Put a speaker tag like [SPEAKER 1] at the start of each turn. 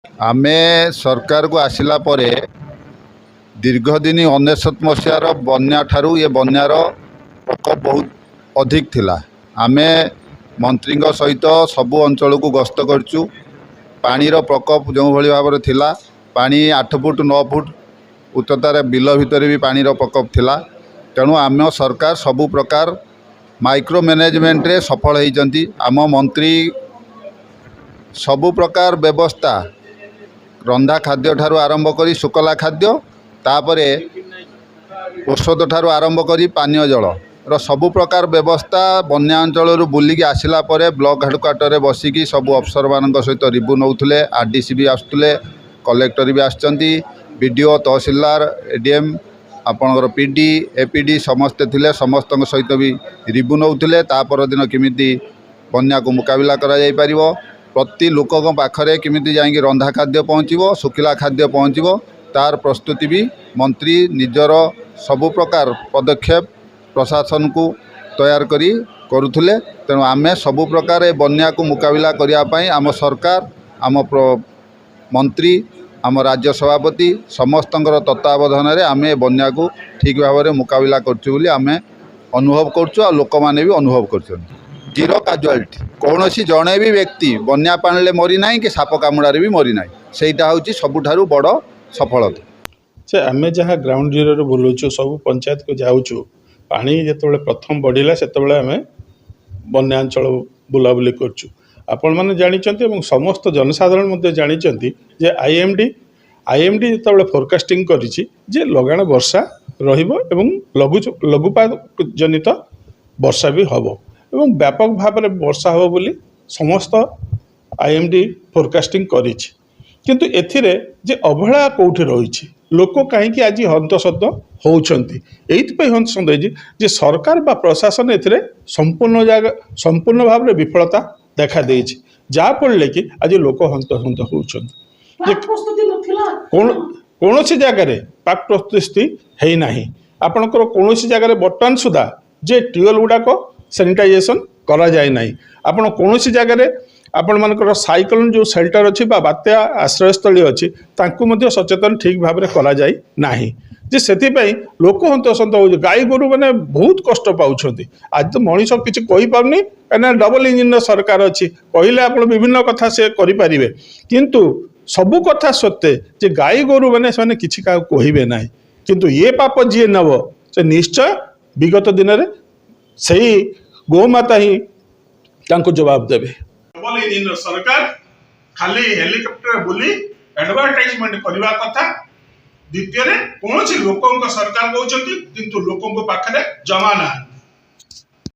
[SPEAKER 1] आमे सरकार को आसिला परे दीर्घदिन 19 मसीहार बन्या ठारू ये बन्यार प्रकोप बहुत अधिक थिला। आमे मंत्री सहित सबु अंचल को गस्त करचु। पानीर प्रकोप जो भली भाव में थिला, पानी 8 फुट 9 फुट उच्चतार बिल भितर भी पानीर प्रकोप थिला। तेणु आम सरकार सबु प्रकार माइक्रो मैनेजमेंट रे सफल होइचंती। आम मंत्री सबु प्रकार व्यवस्था रंधा खाद्य ठारू आरंभ करी शुक्ला खाद्य तापरे औषध ठारू आरंभ करी पानीय जल रो सबु प्रकार व्यवस्था बन्या अंचल बुलिकी आसिला परे ब्लॉक हेडक्वार्टर में बसिकी सबु अफसर मान सहित रिव्यू नौथुले। आरडीसी भी आसुले, कलेक्टर भी आसचंती, बीडीओ तहसीलदार एडीएम आपणकर पीडी एपीडी समस्ते थिले। समस्त सहित भी रिव्यू नौथुले। ता पर दिन केमिति बन्या को मुकाबला करा जाई परिवो, प्रति लोक पाखरे केमिति जाइंकी रंधा खाद्य पहुँचो, शुखिला खाद्य पहुँचो, तार प्रस्तुति भी मंत्री निजर सबु प्रकार पदक्षेप प्रशासन को तैयार करी करुथुले। तेणु आमे सबु प्रकार ए बन्या को मुकाबला करिया पई आम सरकार, आम मंत्री, आम राज्य सभापति समस्तंकर तत्वावधान रे आमे बन्या को ठीक भाव में मुकाबला करछु बोली आमे अनुभव करछु आ लोक माने भी अनुभव करछन। जीरो काजुआलिटी कौन जड़े भी व्यक्ति बन्या पानी मरी ना कि साप कामुड़ारे भी मरी ना, सेटा हूँ सबुठारु बड़ सफलता।
[SPEAKER 2] से आम जहाँ ग्राउंड जीरो बुलूचु सब पंचायत को जाऊँ पानी जो प्रथम बढ़ला से आम बन्यांचल बुलाबुली करछु। आपण मैंने जानते समस्त जनसाधारण जानते जे आईएमडी जो फोरकास्टिंग करिछि जे लगाण वर्षा रहिबो एवं लघुपात जनित वर्षा भी हबो एवं व्यापक भाव में वर्षा हो बोली समस्त आईएमडी फोरकास्टिंग करिछि। किंतु एथिरे जे अवहेला कोठी रही लोक कहीं आज हंतसत होउछंती एइथपई हंतसत होइछि जे सरकार बा प्रशासन एथिरे संपूर्ण भाव में विफलता देखा देइछि, जा पड़ले कि आज लोक हंतसत होउछंती। कौन सी जगह पाक प्रस्तुति है ना, आपणकर कौन सी जगह बर्तमान सुधा जे ट्यूबवेल गुड़ाक सैनिटाइजेशन करा जाए ना, आपण कौन सी जगह आपण मानकर साइक्लोन जो शेल्टर अच्छी बात्या आश्रयस्थली अच्छी तांकु मध्य सचेतन ठीक भाव में करा जाए ना, जे से लोक हंतसंत हो गाई गोरु मैंने बहुत कष्ट पाँच। आज तो मनीष किसी कहीपरनी कहीं डबल इंजिन सरकार अच्छी कहले आप विभिन्न कथा से करें, किंतु सबू कथा सत्ते जे गाई गोरु मैंने से किसी क्या कहे ना, किंतु ये पाप जी नब से निश्चय विगत दिन में से गोमाता ही जवाब देवे। डबल इंजिन सरकार खाली हेलिकॉप्टर बुली एडवर्टाइजमेंट करवा कथा, द्वितीय कौन लोक सरकार कहते किंतु लोकों पाखे जमा ना।